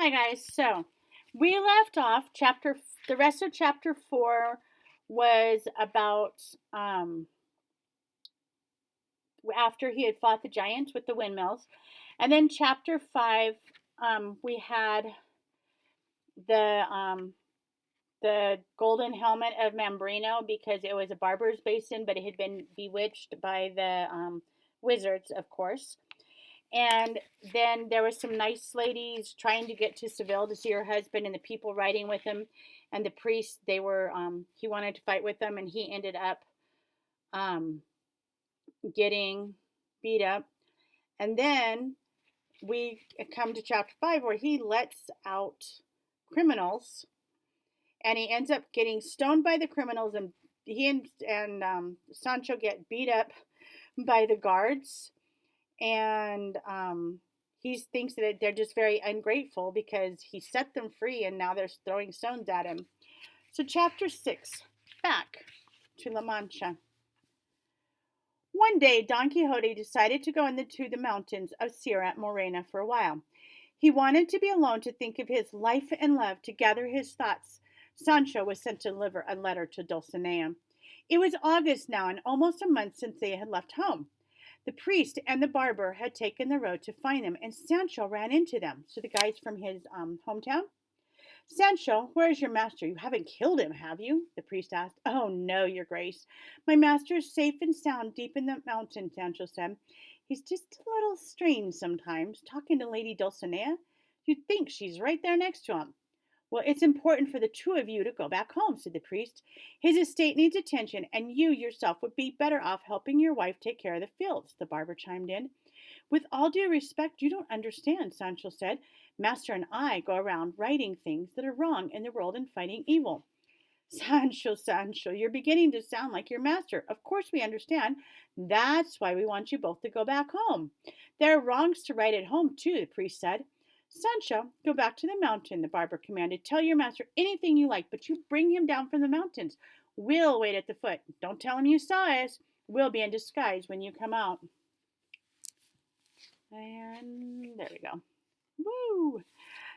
Hi guys. So we left off the rest of chapter 4 was about after he had fought the giants with the windmills. And then chapter 5 we had the the golden helmet of Mambrino because it was a barber's basin, but it had been bewitched by the wizards, of course. And then there was some nice ladies trying to get to Seville to see her husband, and the people riding with him, and the priest. They were he wanted to fight with them, and he ended up um, getting beat up. And then we come to chapter 5 where he lets out criminals, and he ends up getting stoned by the criminals, and he and Sancho get beat up by the guards, and he thinks that they're just very ungrateful because he set them free and now they're throwing stones at him. So, chapter 6, back to La Mancha. One day, Don Quixote decided to go into the mountains of Sierra Morena for a while. He wanted to be alone to think of his life and love, to gather his thoughts. Sancho was sent to deliver a letter to Dulcinea. It was August now, and almost a month since they had left home. The priest and the barber had taken the road to find them, and Sancho ran into them. So the guys from his hometown. Sancho, where is your master? You haven't killed him, have you? The priest asked. Oh, no, your grace. My master is safe and sound deep in the mountain, Sancho said. He's just a little strange sometimes, talking to Lady Dulcinea. You'd think she's right there next to him. Well, it's important for the two of you to go back home, said the priest. His estate needs attention, and you yourself would be better off helping your wife take care of the fields, the barber chimed in. With all due respect, you don't understand, Sancho said. Master and I go around writing things that are wrong in the world and fighting evil. Sancho, you're beginning to sound like your master. Of course we understand. That's why we want you both to go back home. There are wrongs to right at home, too, the priest said. Sancho, go back to the mountain, the barber commanded. Tell your master anything you like, but you bring him down from the mountains. We'll wait at the foot. Don't tell him you saw us. We'll be in disguise when you come out. And there we go. Woo!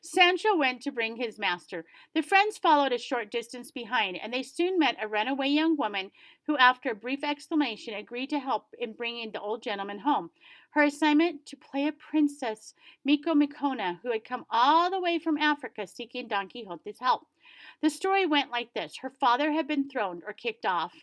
Sancho went to bring his master. The friends followed a short distance behind, and they soon met a runaway young woman who, after a brief exclamation, agreed to help in bringing the old gentleman home. Her assignment to play a princess, Micomicona, who had come all the way from Africa seeking Don Quixote's help. The story went like this. Her father had been thrown or kicked off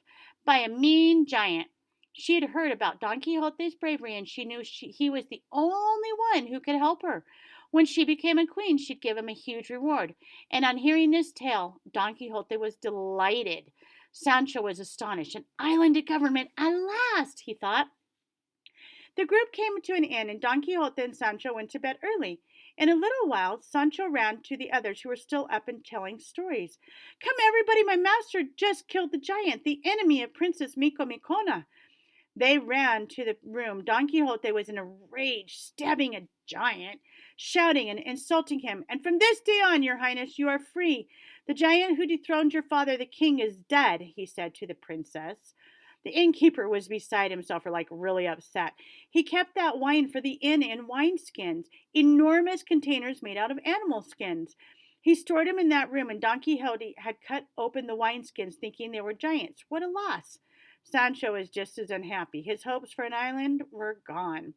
by a mean giant. She had heard about Don Quixote's bravery, and she knew he was the only one who could help her. When she became a queen, she'd give him a huge reward. And on hearing this tale, Don Quixote was delighted. Sancho was astonished. An island government at last, he thought. The group came to an inn, and Don Quixote and Sancho went to bed early. In a little while, Sancho ran to the others who were still up and telling stories. Come, everybody, my master just killed the giant, the enemy of Princess Micomicona. They ran to the room. Don Quixote was in a rage, stabbing a giant, shouting and insulting him. And from this day on, your highness, you are free. The giant who dethroned your father, the king, is dead, he said to the princess. The innkeeper was beside himself, or like really upset. He kept that wine for the inn in wineskins, enormous containers made out of animal skins. He stored them in that room, and Don Quixote had cut open the wineskins, thinking they were giants. What a loss! Sancho was just as unhappy. His hopes for an island were gone.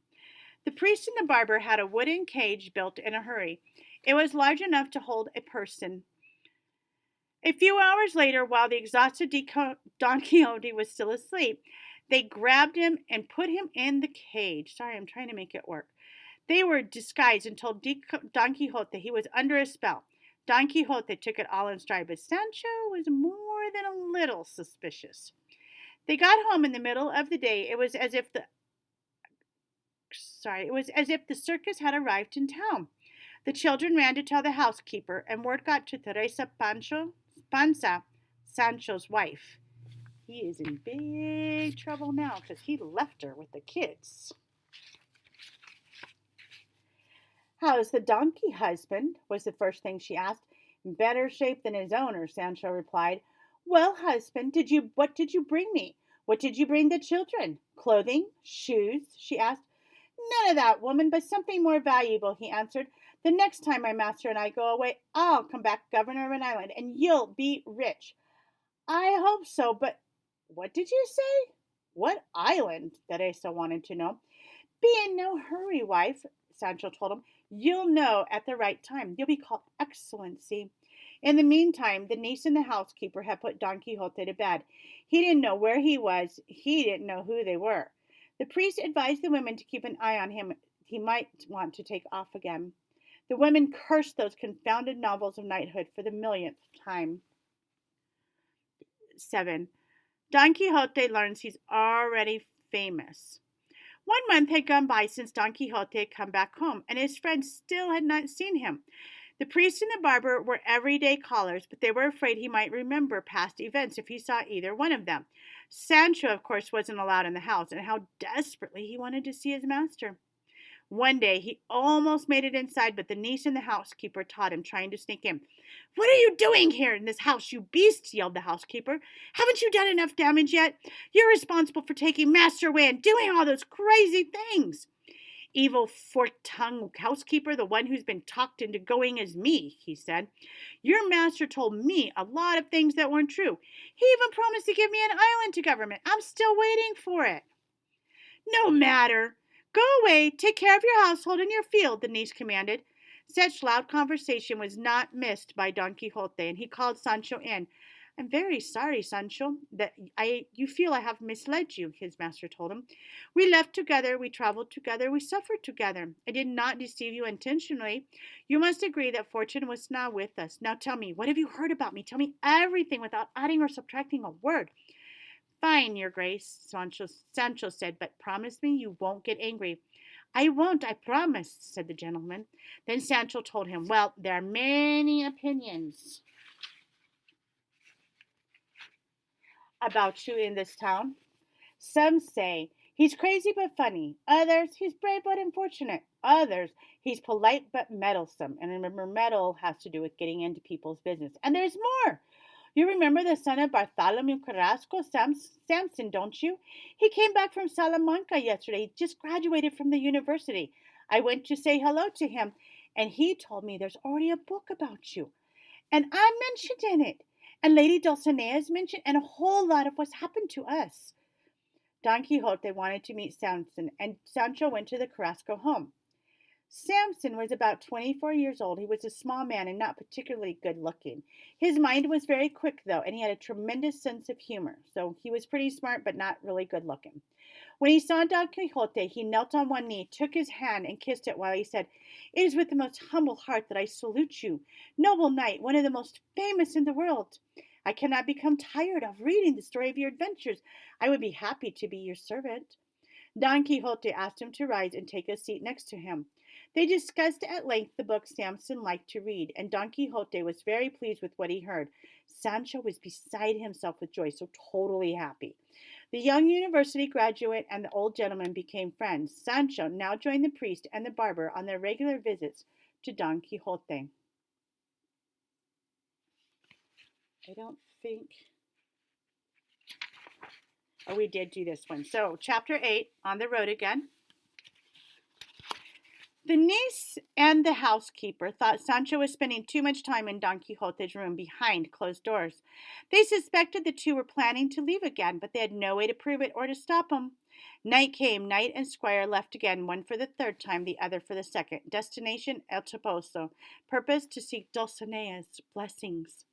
The priest and the barber had a wooden cage built in a hurry. It was large enough to hold a person. A few hours later, while the exhausted Don Quixote was still asleep, they grabbed him and put him in the cage. Sorry, I'm trying to make it work. They were disguised and told Don Quixote he was under a spell. Don Quixote took it all in stride, but Sancho was more than a little suspicious. They got home in the middle of the day. It was as if the circus had arrived in town. The children ran to tell the housekeeper, and word got to Teresa Panza, Sancho's wife. He is in big trouble now because he left her with the kids. How's the donkey, husband? Was the first thing she asked. In better shape than his owner, Sancho replied. Well, husband, what did you bring me? What did you bring the children? Clothing? Shoes? She asked. None of that, woman, but something more valuable, he answered. The next time my master and I go away, I'll come back governor of an island, and you'll be rich. I hope so, but what did you say? What island? Teresa wanted to know. Be in no hurry, wife, Sancho told him. You'll know at the right time. You'll be called Excellency. In the meantime, the niece and the housekeeper had put Don Quixote to bed. He didn't know where he was. He didn't know who they were. The priest advised the women to keep an eye on him. He might want to take off again. The women cursed those confounded novels of knighthood for the millionth time. 7. Don Quixote learns he's already famous. 1 month had gone by since Don Quixote had come back home, and his friends still had not seen him. The priest and the barber were everyday callers, but they were afraid he might remember past events if he saw either one of them. Sancho, of course, wasn't allowed in the house, and how desperately he wanted to see his master. One day he almost made it inside, but the niece and the housekeeper taught him, trying to sneak in. What are you doing here in this house, you beast? Yelled the housekeeper. Haven't you done enough damage yet? You're responsible for taking master away and doing all those crazy things. Evil fork-tongued housekeeper, the one who's been talked into going is me, he said. Your master told me a lot of things that weren't true. He even promised to give me an island to government. I'm still waiting for it. No matter. Go away, take care of your household and your field, the niece commanded. Such loud conversation was not missed by Don Quixote, and he called Sancho in. I'm very sorry, Sancho, that you feel I have misled you, his master told him. We left together, we traveled together, we suffered together. I did not deceive you intentionally. You must agree that fortune was not with us. Now tell me, what have you heard about me? Tell me everything without adding or subtracting a word. Fine, your grace, Sancho said, but promise me you won't get angry. I won't, I promise, said the gentleman. Then Sancho told him, well, there are many opinions about you in this town. Some say he's crazy but funny. Others, he's brave but unfortunate. Others, he's polite but meddlesome. And remember, meddle has to do with getting into people's business. And there's more. You remember the son of Bartholomew Carrasco, Samson, don't you? He came back from Salamanca yesterday. He just graduated from the university. I went to say hello to him, and he told me there's already a book about you. And I'm mentioned in it. And Lady Dulcinea is mentioned, and a whole lot of what's happened to us. Don Quixote wanted to meet Samson, and Sancho went to the Carrasco home. Samson was about 24 years old. He was a small man and not particularly good looking. His mind was very quick, though, and he had a tremendous sense of humor. So he was pretty smart, but not really good looking. When he saw Don Quixote, he knelt on one knee, took his hand, and kissed it while he said, It is with the most humble heart that I salute you, noble knight, one of the most famous in the world. I cannot become tired of reading the story of your adventures. I would be happy to be your servant. Don Quixote asked him to rise and take a seat next to him. They discussed at length the book Samson liked to read, and Don Quixote was very pleased with what he heard. Sancho was beside himself with joy, so totally happy. The young university graduate and the old gentleman became friends. Sancho now joined the priest and the barber on their regular visits to Don Quixote. I don't think... Oh, we did do this one. So, chapter 8, on the road again. The niece and the housekeeper thought Sancho was spending too much time in Don Quixote's room behind closed doors. They suspected the two were planning to leave again, but they had no way to prove it or to stop them. Night came. Knight and squire left again, one for the third time, the other for the second. Destination, El Toboso. Purpose, to seek Dulcinea's blessings.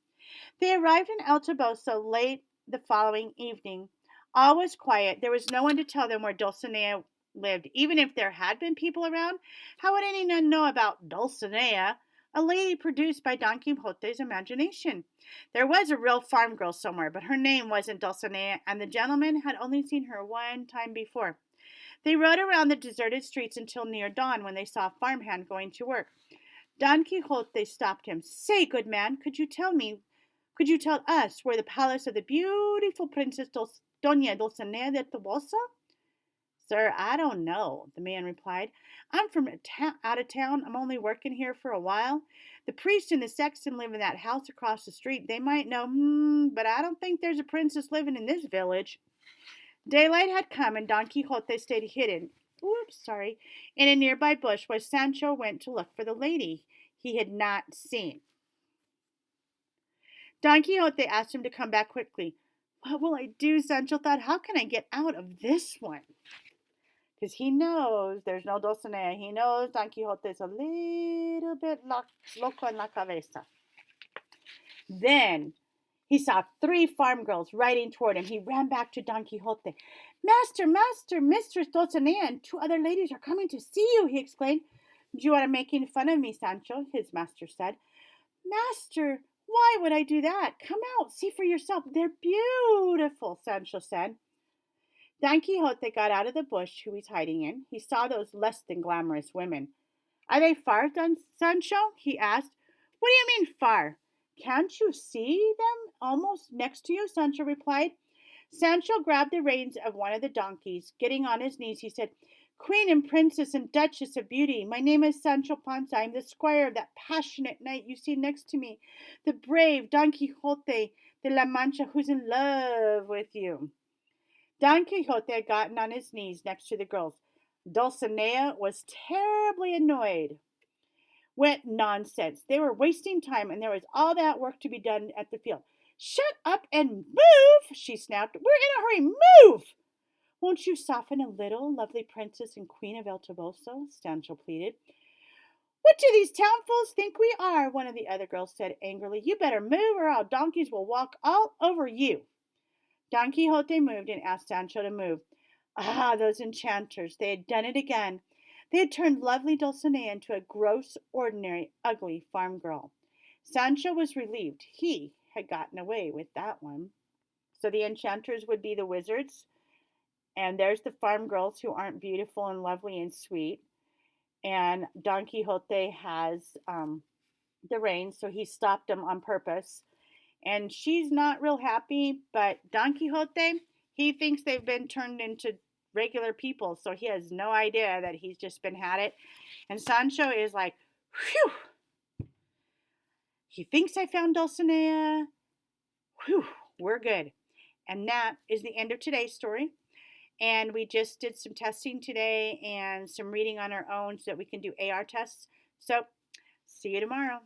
They arrived in El Toboso late the following evening. All was quiet. There was no one to tell them where Dulcinea lived. Even if there had been people around, how would anyone know about Dulcinea, a lady produced by Don Quixote's imagination? There was a real farm girl somewhere, but her name wasn't Dulcinea, and the gentleman had only seen her one time before. They rode around the deserted streets until near dawn, when they saw a farmhand going to work. Don Quixote stopped him. Say, good man, could you tell us where the palace of the beautiful Princess Doña Dulcinea del Toboso? Sir, I don't know, the man replied. I'm from out of town. I'm only working here for a while. The priest and the sexton live in that house across the street. They might know, but I don't think there's a princess living in this village. Daylight had come, and Don Quixote stayed hidden oops, sorry, in a nearby bush where Sancho went to look for the lady he had not seen. Don Quixote asked him to come back quickly. What will I do? Sancho thought. How can I get out of this one? Because he knows there's no Dulcinea. He knows Don Quixote is a little bit loco en la cabeza. Then he saw 3 farm girls riding toward him. He ran back to Don Quixote. Master, master, Mistress Dulcinea and 2 other ladies are coming to see you, he exclaimed. You are making fun of me, Sancho, his master said. Master, why would I do that? Come out, see for yourself. They're beautiful, Sancho said. Don Quixote got out of the bush he was hiding in. He saw those less than glamorous women. Are they far, Sancho? He asked. What do you mean far? Can't you see them almost next to you? Sancho replied. Sancho grabbed the reins of one of the donkeys. Getting on his knees, he said, Queen and Princess and Duchess of Beauty, my name is Sancho Panza. I am the squire of that passionate knight you see next to me, the brave Don Quixote de la Mancha who's in love with you. Don Quixote had gotten on his knees next to the girls. Dulcinea was terribly annoyed. What nonsense. They were wasting time and there was all that work to be done at the field. Shut up and move, she snapped. We're in a hurry. Move! Won't you soften a little, lovely princess and queen of El Toboso? Sancho pleaded. What do these town fools think we are? One of the other girls said angrily. You better move or our donkeys will walk all over you. Don Quixote moved and asked Sancho to move. Ah, those enchanters. They had done it again. They had turned lovely Dulcinea into a gross, ordinary, ugly farm girl. Sancho was relieved. He had gotten away with that one. So the enchanters would be the wizards. And there's the farm girls who aren't beautiful and lovely and sweet. And Don Quixote has the reins, so he stopped them on purpose. And she's not real happy, but Don Quixote, he thinks they've been turned into regular people, so he has no idea that he's just been had it. And Sancho is like, whew. He thinks I found Dulcinea. Whew, we're good. And that is the end of today's story. And we just did some testing today and some reading on our own so that we can do AR tests. So, see you tomorrow.